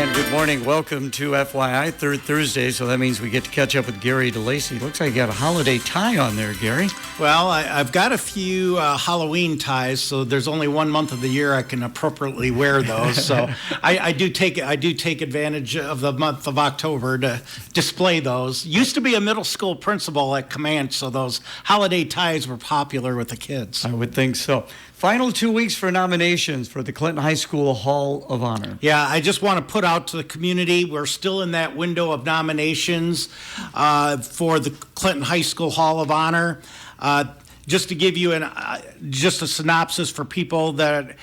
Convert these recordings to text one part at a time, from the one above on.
And good morning. Welcome to FYI, third Thursday, so that means we get to catch up with Gary DeLacy. Looks like you got a holiday tie on there, Gary. Well, I've got a few Halloween ties, so there's only 1 month of the year I can appropriately wear those. So I do take advantage of the month of October to display those. Used to be a middle school principal at Command, so those holiday ties were popular with the kids. I would think so. Final 2 weeks for nominations for the Clinton High School Hall of Honor. Yeah, I just want to put out to the community, we're still in that window of nominations for the Clinton High School Hall of Honor. Just to give you just a synopsis for people that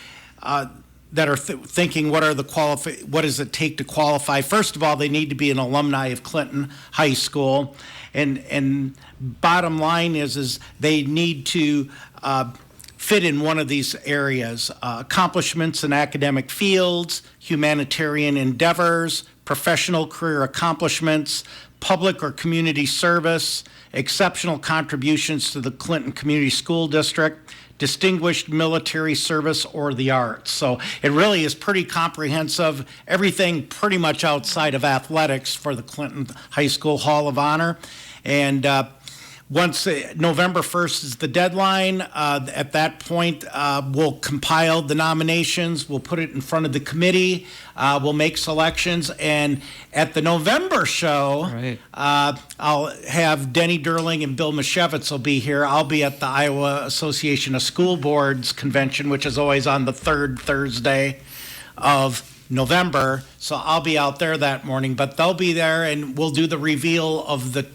are thinking, what does it take to qualify? First of all, they need to be an alumni of Clinton High School, and bottom line is they need to fit in one of these areas: accomplishments in academic fields, humanitarian endeavors, professional career accomplishments, public or community service, exceptional contributions to the Clinton Community School District, distinguished military service, or the arts. So it really is pretty comprehensive, everything pretty much outside of athletics for the Clinton High School Hall of Honor. And once November 1st is the deadline, at that point, we'll compile the nominations, we'll put it in front of the committee, we'll make selections, and at the November show, right, I'll have Denny Durling and Bill Mashevitz will be here. I'll be at the Iowa Association of School Boards convention, which is always on the third Thursday of November, so I'll be out there that morning, but they'll be there, and we'll do the reveal of the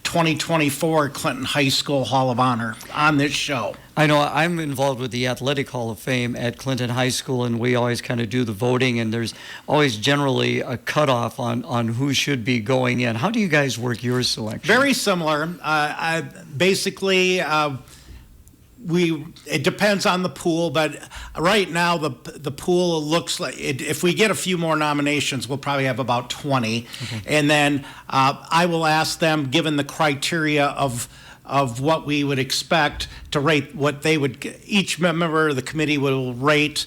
2024 Clinton High School Hall of Honor on this show. I know I'm involved with the Athletic Hall of Fame at Clinton High School, and we always kind of do the voting, and there's always generally a cutoff on who should be going in. How do you guys work your selection? Very similar. It depends on the pool, but right now the pool looks like if we get a few more nominations, we'll probably have about 20. Okay. And then I will ask them, given the criteria of what we would expect, to rate what they would. Each member of the committee will rate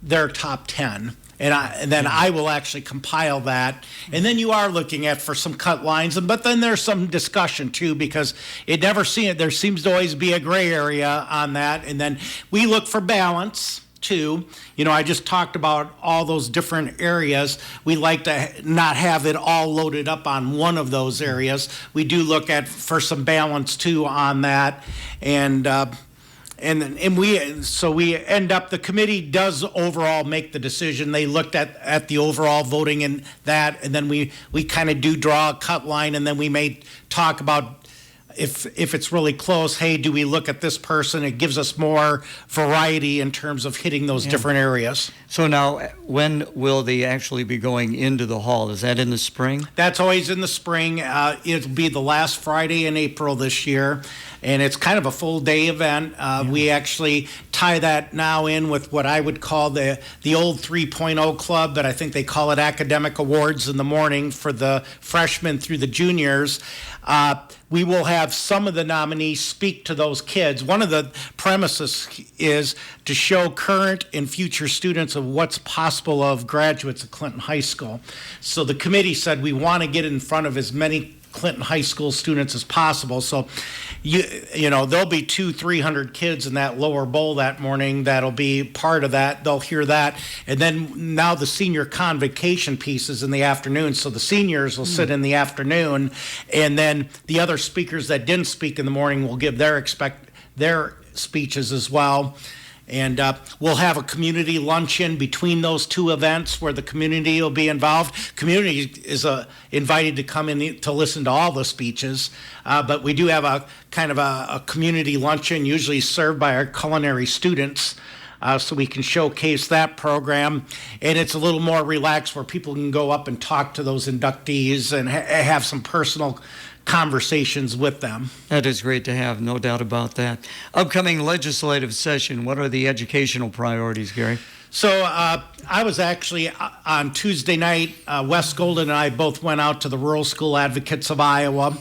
their top 10. And then I will actually compile that. And then you are looking at for some cut lines, but then there's some discussion too, because there seems to always be a gray area on that. And then we look for balance too. You know, I just talked about all those different areas. We like to not have it all loaded up on one of those areas. We do look for some balance too on that. We end up, the committee does overall make the decision. They looked at the overall voting and that, and then we kind of do draw a cut line, and then we may talk about if it's really close, hey, do we look at this person? It gives us more variety in terms of hitting those different areas. So now, when will they actually be going into the hall? Is that in the spring? That's always in the spring. It'll be the last Friday in April this year, and it's kind of a full day event. We actually tie that now in with what I would call the old 3.0 club, but I think they call it academic awards in the morning for the freshmen through the juniors. We will have some of the nominees speak to those kids. One of the premises is to show current and future students of what's possible of graduates of Clinton High School. So the committee said we want to get in front of as many Clinton High School students as possible. So you know, there'll be 200-300 kids in that lower bowl that morning that'll be part of that. They'll hear that. And then now the senior convocation piece is in the afternoon. So the seniors will sit in the afternoon, and then the other speakers that didn't speak in the morning will give their speeches as well. And we'll have a community luncheon between those two events where the community will be involved. Community is invited to come in to listen to all the speeches, but we do have a kind of a community luncheon, usually served by our culinary students, so we can showcase that program. And it's a little more relaxed where people can go up and talk to those inductees and have some personal conversations with them. That is great to have, no doubt about that. Upcoming legislative session, what are the educational priorities, Gary? So I was actually on Tuesday night, Wes Golden and I both went out to the Rural School Advocates of Iowa,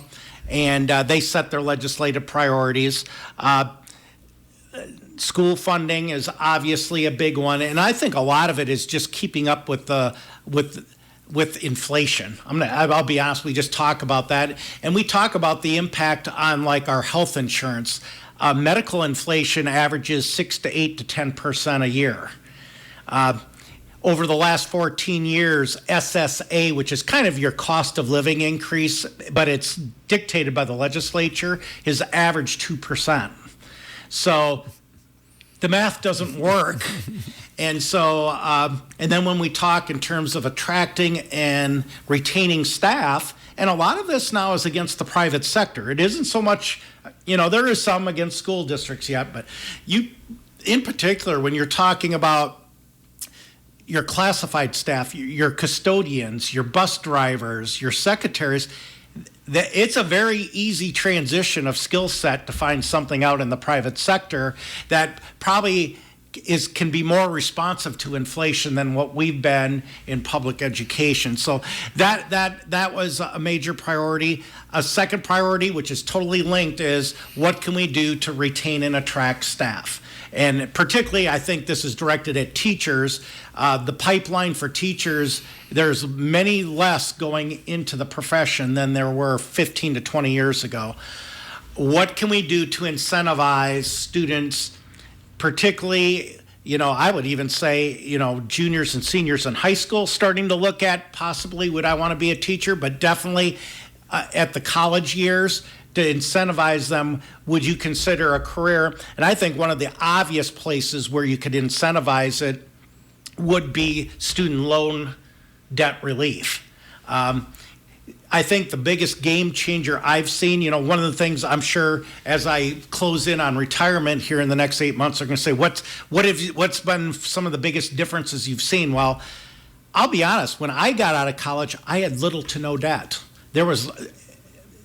and they set their legislative priorities. School funding is obviously a big one, and I think a lot of it is just keeping up with with inflation. I'll be honest, we just talk about that. And we talk about the impact on like our health insurance. Medical inflation averages 6 to 8 to 10% a year. Over the last 14 years, SSA, which is kind of your cost of living increase, but it's dictated by the legislature, has averaged 2%. So the math doesn't work. And so, and then when we talk in terms of attracting and retaining staff, and a lot of this now is against the private sector. It isn't so much, there is some against school districts yet, but in particular, when you're talking about your classified staff, your custodians, your bus drivers, your secretaries, it's a very easy transition of skill set to find something out in the private sector that probably can be more responsive to inflation than what we've been in public education. So that was a major priority. A second priority, which is totally linked, is what can we do to retain and attract staff? And particularly, I think this is directed at teachers. The pipeline for teachers, there's many less going into the profession than there were 15 to 20 years ago. What can we do to incentivize students, particularly, I would even say, juniors and seniors in high school starting to look at possibly would I want to be a teacher, but definitely at the college years to incentivize them, would you consider a career? And I think one of the obvious places where you could incentivize it would be student loan debt relief. I think the biggest game changer I've seen, one of the things I'm sure as I close in on retirement here in the next 8 months, they're going to say, what's been some of the biggest differences you've seen? Well, I'll be honest, when I got out of college, I had little to no debt.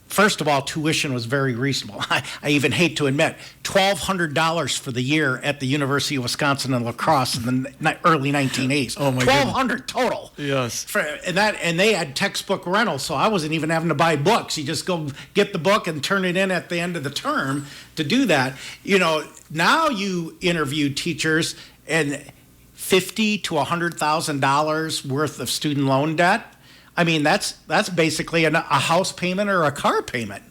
First of all, tuition was very reasonable. I even hate to admit, $1,200 for the year at the University of Wisconsin in La Crosse in the early 1980s. Oh my $1,200 total. Yes. And they had textbook rental, so I wasn't even having to buy books. You just go get the book and turn it in at the end of the term to do that. Now you interview teachers and $50,000 to $100,000 worth of student loan debt. I mean, that's basically a house payment or a car payment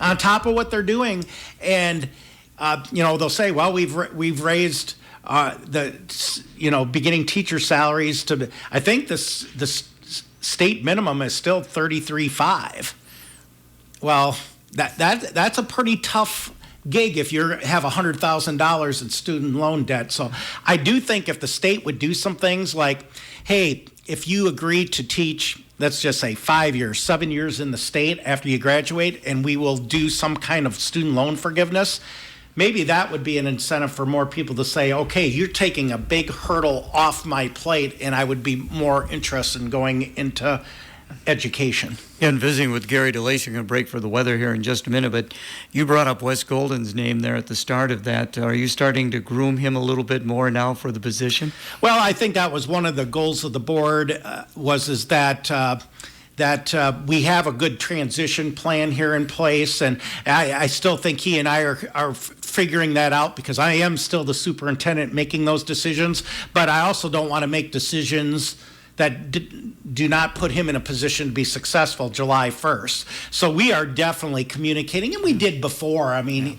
on top of what they're doing. And, they'll say, well, we've raised the beginning teacher salaries to, I think the state minimum is still $33,500. Well, that's a pretty tough gig if you have $100,000 in student loan debt. So I do think if the state would do some things like, hey, if you agree to teach, let's just say 5 years, 7 years in the state after you graduate, and we will do some kind of student loan forgiveness, maybe that would be an incentive for more people to say, okay, you're taking a big hurdle off my plate, and I would be more interested in going into education. Yeah, and visiting with Gary DeLacy, I'm going to break for the weather here in just a minute, but you brought up Wes Golden's name there at the start of that. Are you starting to groom him a little bit more now for the position? Well, I think that was one of the goals of the board, that we have a good transition plan here in place, and I still think he and I are figuring that out because I am still the superintendent making those decisions, but I also don't want to make decisions that do not put him in a position to be successful July 1st. So we are definitely communicating, and we did before. I mean,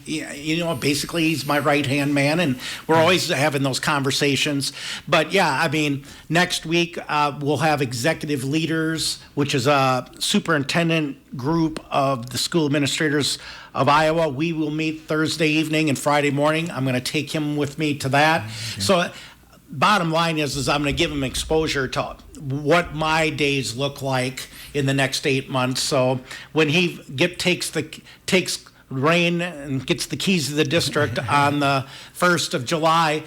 basically he's my right-hand man, and we're always having those conversations. But yeah, I mean, next week we'll have executive leaders, which is a superintendent group of the school administrators of Iowa. We will meet Thursday evening and Friday morning. I'm going to take him with me to that. Okay. So bottom line is I'm going to give him exposure to what my days look like in the next 8 months. So when he takes reign and gets the keys to the district on the 1st of July,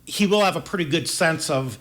he will have a pretty good sense of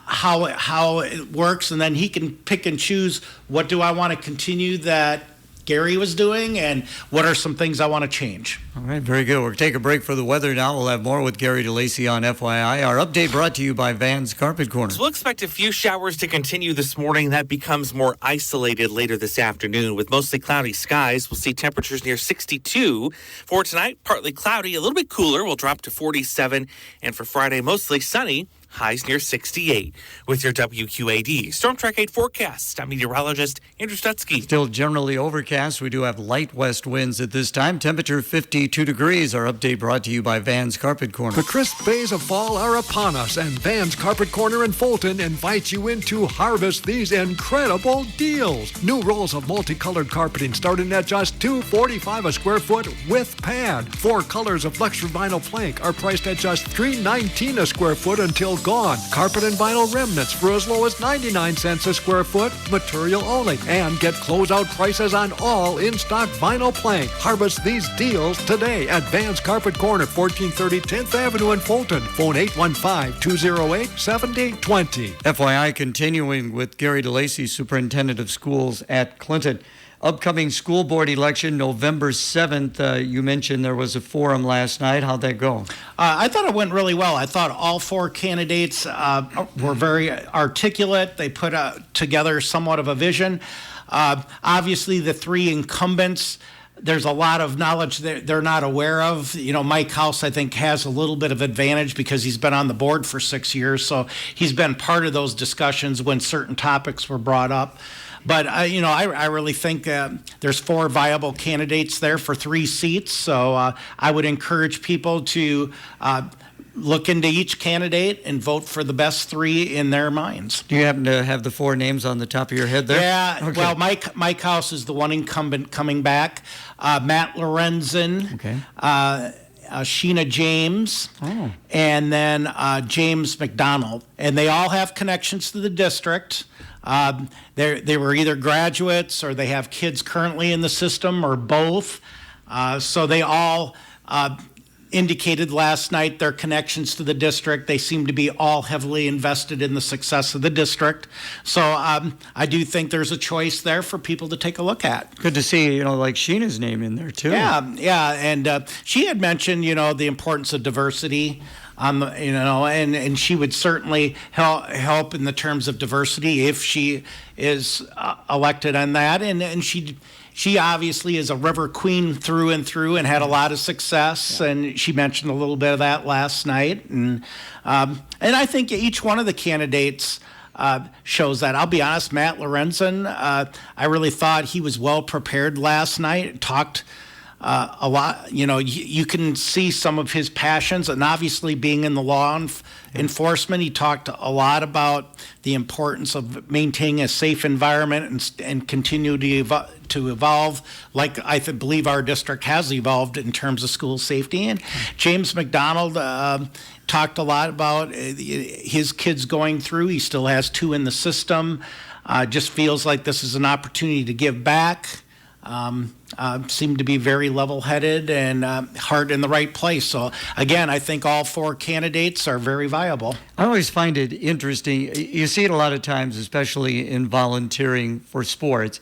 how it works, and then he can pick and choose what do I want to continue that Gary was doing, and what are some things I want to change. All right, very good. We're going to take a break for the weather now. We'll have more with Gary DeLacy on FYI. Our update brought to you by Van's Carpet Corner. So we'll expect a few showers to continue this morning. That becomes more isolated later this afternoon with mostly cloudy skies. We'll see temperatures near 62. For tonight, partly cloudy, a little bit cooler. We'll drop to 47. And for Friday, mostly sunny. highs near 68. With your WQAD Storm Track 8 forecast, I'm meteorologist Andrew Stutzky. Still generally overcast. We do have light west winds at this time. Temperature 52 degrees. Our update brought to you by Van's Carpet Corner. The crisp days of fall are upon us, and Van's Carpet Corner in Fulton invites you in to harvest these incredible deals. New rolls of multicolored carpeting starting at just $2.45 a square foot with pad. 4 colors of Flexure vinyl plank are priced at just $3.19 a square foot until gone. Carpet and vinyl remnants for as low as 99 cents a square foot, material only. And get closeout prices on all in-stock vinyl plank. Harvest these deals today at Van's Carpet Corner, 1430 10th Avenue in Fulton. Phone 815-208-7020. FYI, continuing with Gary DeLacy, Superintendent of Schools at Clinton. Upcoming school board election, November 7th. You mentioned there was a forum last night. How'd that go? I thought it went really well. I thought all 4 candidates were very articulate. They put together somewhat of a vision. Obviously, the 3 incumbents, there's a lot of knowledge they're not aware of. You know, Mike House, I think, has a little bit of advantage because he's been on the board for 6 years. So he's been part of those discussions when certain topics were brought up. But, I really think there's 4 viable candidates there for 3 seats. So I would encourage people to look into each candidate and vote for the best 3 in their minds. Do you happen to have the 4 names on the top of your head there? Yeah, okay. Well, Mike House is the one incumbent coming back. Matt Lorenzen, okay. Sheena James, and then James McDonald. And they all have connections to the district. They were either graduates or they have kids currently in the system or both. So they all indicated last night their connections to the district. They seem to be all heavily invested in the success of the district. So I do think there's a choice there for people to take a look at. Good to see, like Sheena's name in there too. Yeah. And she had mentioned, the importance of diversity. And she would certainly help in the terms of diversity if she is elected on that. And she obviously is a river queen through and through and had a lot of success. Yeah. And she mentioned a little bit of that last night. And I think each one of the candidates shows that. I'll be honest, Matt Lorenzen, I really thought he was well prepared last night, talked a lot. You can see some of his passions, and obviously being in the law enforcement, he talked a lot about the importance of maintaining a safe environment and continue to evolve, like I believe our district has evolved in terms of school safety. And James McDonald talked a lot about his kids going through. He still has 2 in the system. Just feels like this is an opportunity to give back. Seemed to be very level-headed and heart in the right place. So, again, I think all 4 candidates are very viable. I always find it interesting. You see it a lot of times, especially in volunteering for sports.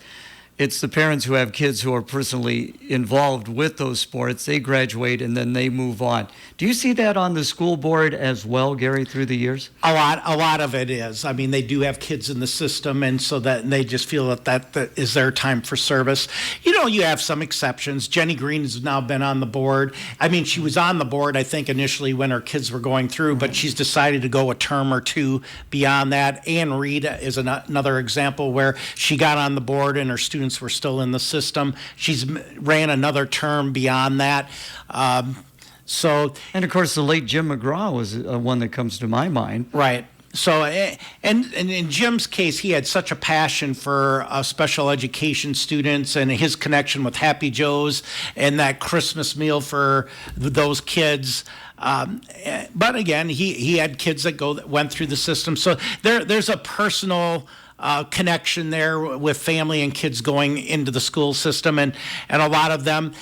It's the parents who have kids who are personally involved with those sports. They graduate and then they move on. Do you see that on the school board as well, Gary, through the years? A lot of it is. I mean, they do have kids in the system, and so that they just feel that is their time for service. You have some exceptions. Jenny Green has now been on the board. I mean, she was on the board, I think, initially when her kids were going through, but she's decided to go a term or 2 beyond that. Ann Reed is another example where she got on the board and her students were still in the system. She's ran another term beyond that. And of course, the late Jim McGraw was one that comes to my mind. Right. So, and in Jim's case, he had such a passion for special education students and his connection with Happy Joe's and that Christmas meal for those kids. But again, he had kids that went through the system. So there's a personal connection there with family and kids going into the school system, and a lot of them.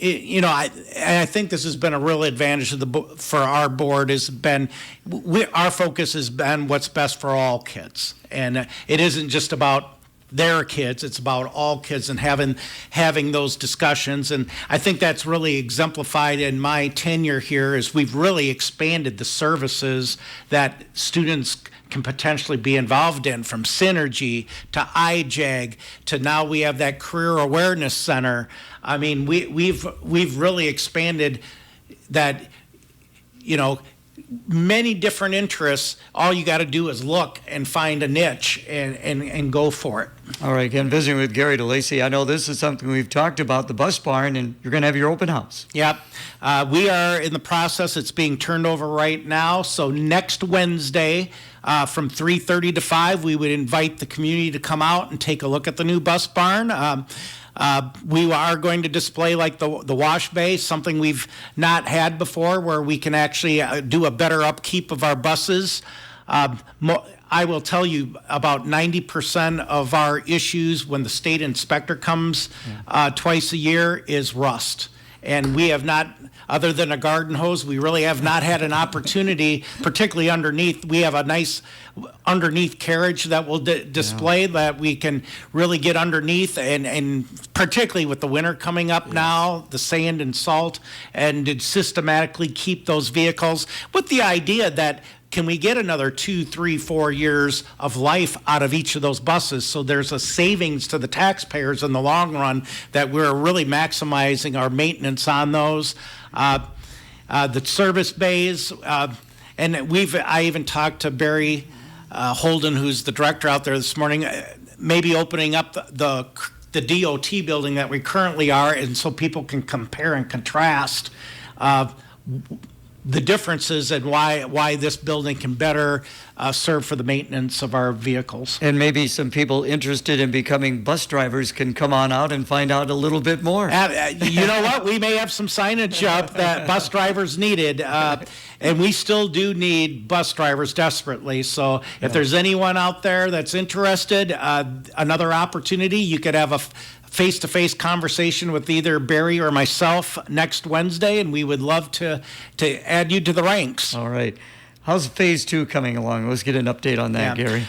I think this has been a real advantage for our board. Our focus has been what's best for all kids, and it isn't just about their kids; it's about all kids and having those discussions. And I think that's really exemplified in my tenure here, as we've really expanded the services that students can potentially be involved in, from Synergy to IJAG to now we have that Career Awareness Center. I mean, we've really expanded that, many different interests. All you got to do is look and find a niche and go for it. All right, again, visiting with Gary DeLacy. I know this is something we've talked about, the bus barn, and you're going to have your open house. Yep. We are in the process. It's being turned over right now. So next Wednesday from 3:30 to 5, we would invite the community to come out and take a look at the new bus barn. We are going to display like the wash bay, something we've not had before, where we can actually do a better upkeep of our buses. I will tell you about 90% of our issues when the state inspector comes twice a year is rust. And we have not, other than a garden hose, we really have not had an opportunity, particularly underneath. We have a nice underneath carriage that will display that we can really get underneath, and particularly with the winter coming up now, the sand and salt, and to systematically keep those vehicles with the idea that can we get another 2, 3, 4 years of life out of each of those buses? So there's a savings to the taxpayers in the long run that we're really maximizing our maintenance on those. The service bays, and I even talked to Barry Holden, who's the director out there this morning, maybe opening up the DOT building that we currently are, and so people can compare and contrast the differences and why this building can better serve for the maintenance of our vehicles. And maybe some people interested in becoming bus drivers can come on out and find out a little bit more. You know what? We may have some signage up that bus drivers needed, and we still do need bus drivers desperately. So if there's anyone out there that's interested, another opportunity, you could have a face-to-face conversation with either Barry or myself next Wednesday, and we would love to add you to the ranks. All right. How's phase 2 coming along? Let's get an update on that, Gary.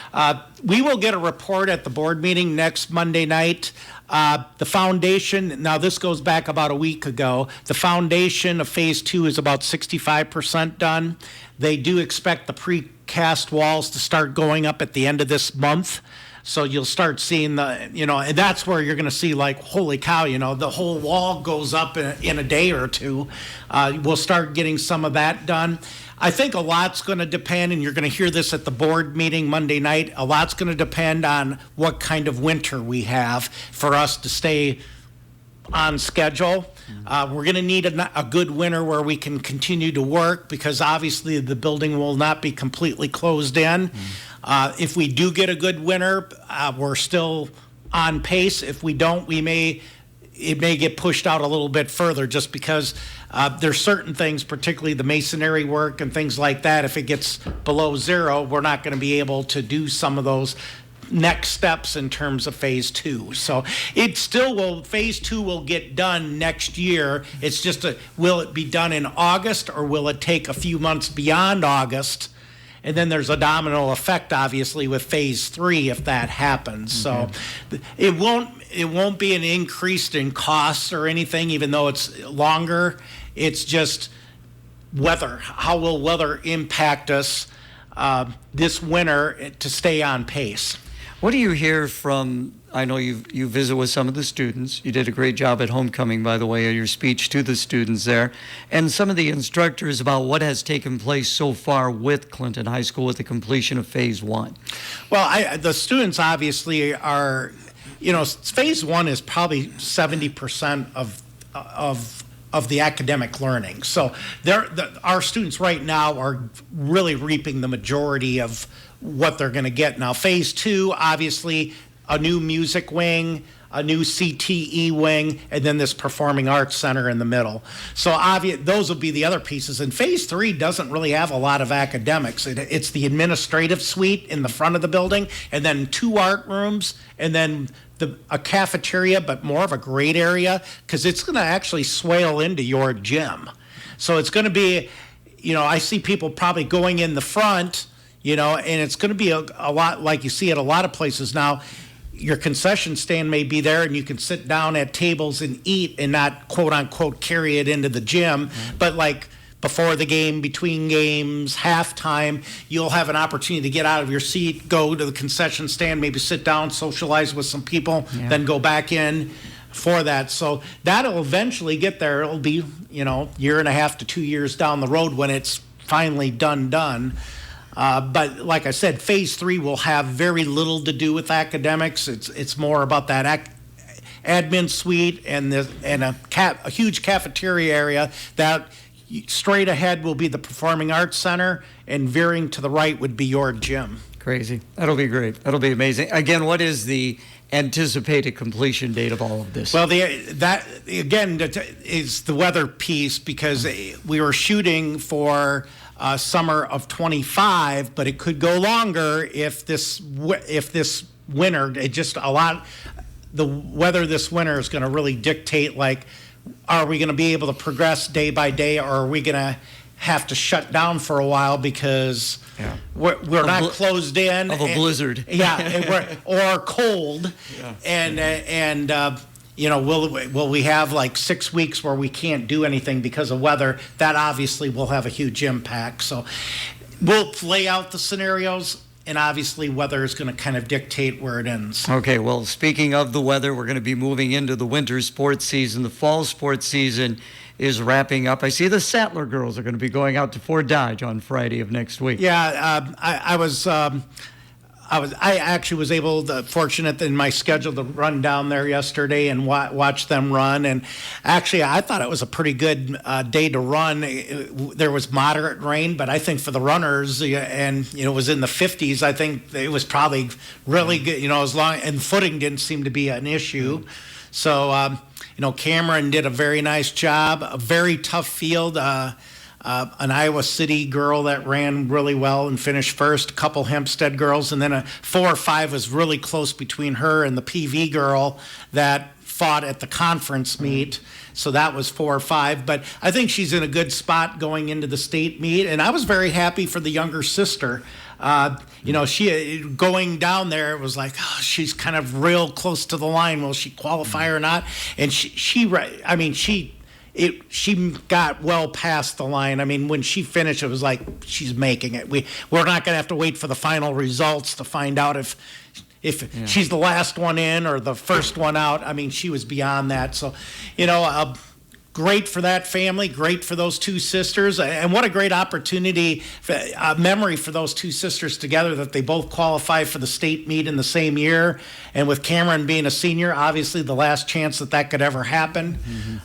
We will get a report at the board meeting next Monday night. The foundation, now this goes back about a week ago, the foundation of phase 2 is about 65% done. They do expect the precast walls to start going up at the end of this month. So you'll start seeing and that's where you're going to see like, holy cow, the whole wall goes up in a day or two. We'll start getting some of that done. I think a lot's going to depend, and you're going to hear this at the board meeting Monday night, a lot's going to depend on what kind of winter we have for us to stay on schedule. We're going to need a good winter where we can continue to work, because obviously the building will not be completely closed in. If we do get a good winter, we're still on pace. If we don't, it may get pushed out a little bit further, just because there's certain things, particularly the masonry work and things like that. If it gets below 0, we're not going to be able to do some of those next steps in terms of phase 2. So it still will, phase 2 will get done next year. It's just will it be done in August, or will it take a few months beyond August? And then there's a domino effect, obviously, with phase 3 if that happens. Okay. So it won't be an increase in costs or anything, even though it's longer. It's just weather. How will weather impact us this winter to stay on pace? What do you hear from, I know you visit with some of the students. You did a great job at homecoming, by the way, of your speech to the students there, and some of the instructors about what has taken place so far with Clinton High School with the completion of phase 1. Well, the students obviously are, phase 1 is probably 70% of the academic learning. So our students right now are really reaping the majority of what they're going to get. Now, phase 2, obviously, a new music wing, a new CTE wing, and then this performing arts center in the middle. So those will be the other pieces. And phase 3 doesn't really have a lot of academics. It's the administrative suite in the front of the building, and then 2 art rooms, and then a cafeteria, but more of a great area, because it's going to actually swale into your gym. So it's going to be, I see people probably going in the front, and it's going to be a lot like you see at a lot of places now. Your concession stand may be there, and you can sit down at tables and eat and not, quote unquote, carry it into the gym. Mm-hmm. But like before the game, between games, halftime, you'll have an opportunity to get out of your seat, go to the concession stand, maybe sit down, socialize with some people, then go back in for that. So that'll eventually get there. It'll be, 1.5 to 2 years down the road when it's finally done. But like I said, phase 3 will have very little to do with academics. It's more about that admin suite and a huge cafeteria area. That straight ahead will be the Performing Arts Center, and veering to the right would be your gym. Crazy. That'll be great. That'll be amazing. Again, what is the anticipated completion date of all of this? Well, that again is the weather piece, because we were shooting for summer of 25, but it could go longer if this winter, the weather this winter is going to really dictate, like, are we going to be able to progress day by day, or are we going to have to shut down for a while because we're not closed in of a blizzard, or cold, and will we have like 6 weeks where we can't do anything because of weather? That obviously will have a huge impact. So we'll lay out the scenarios, and obviously weather is going to kind of dictate where it ends. Okay, well, speaking of the weather, we're going to be moving into the winter sports season. The fall sports season is wrapping up. I see the Sattler girls are going to be going out to Fort Dodge on Friday of next week. Yeah, I actually was fortunate in my schedule to run down there yesterday and watch them run. And actually, I thought it was a pretty good day to run. There was moderate rain, but I think for the runners, and it was in the 50s. I think it was probably really good. And footing didn't seem to be an issue. So Cameron did a very nice job. A very tough field. An Iowa City girl that ran really well and finished first, a couple Hempstead girls, and then a 4 or 5 was really close between her and the PV girl that fought at the conference meet. So that was 4 or 5. But I think she's in a good spot going into the state meet. And I was very happy for the younger sister. She going down there, it was like, she's kind of real close to the line. Will she qualify or not? And she got well past the line. I mean, when she finished, it was like she's making it. We're not going to have to wait for the final results to find out if she's the last one in or the first one out. I mean, she was beyond that. So, great for that family, great for those two sisters, and what a great opportunity, memory for those two sisters together, that they both qualify for the state meet in the same year. And with Cameron being a senior, obviously the last chance that could ever happen.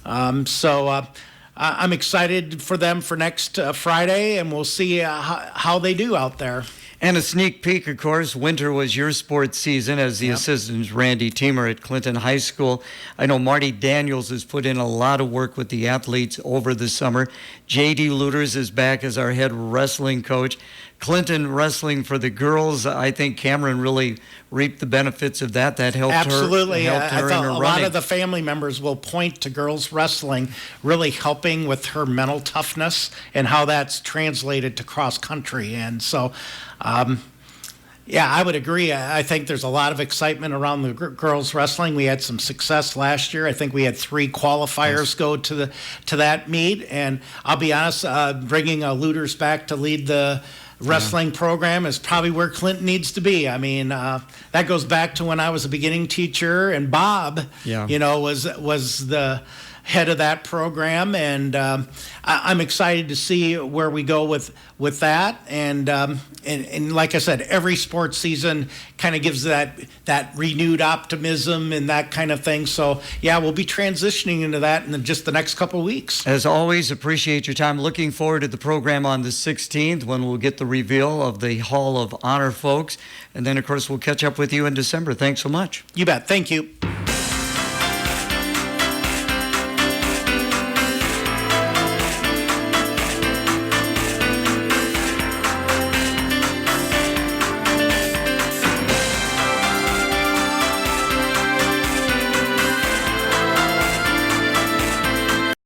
Mm-hmm. I'm excited for them for next Friday, and we'll see how they do out there. And a sneak peek, of course, winter was your sports season as the assistant Randy Teamer at Clinton High School. I know Marty Daniels has put in a lot of work with the athletes over the summer. J.D. Luters is back as our head wrestling coach. Clinton wrestling for the girls, I think Cameron really reaped the benefits of that. That helped Absolutely. her. Absolutely. I thought a lot of the family members will point to girls wrestling really helping with her mental toughness and how that's translated to cross country. And so, I would agree. I think there's a lot of excitement around the girls wrestling. We had some success last year. I think we had 3 qualifiers go to that meet. And I'll be honest, bringing Luters back to lead the wrestling program is probably where Clinton needs to be. I mean, that goes back to when I was a beginning teacher, and Bob, was the head of that program, and I'm excited to see where we go with that. And like I said, every sports season kind of gives that renewed optimism and that kind of thing. So we'll be transitioning into that in just the next couple of weeks. As always, appreciate your time. Looking forward to the program on the 16th when we'll get the reveal of the Hall of Honor folks, and then of course we'll catch up with you in December. Thanks so much. You bet. Thank you.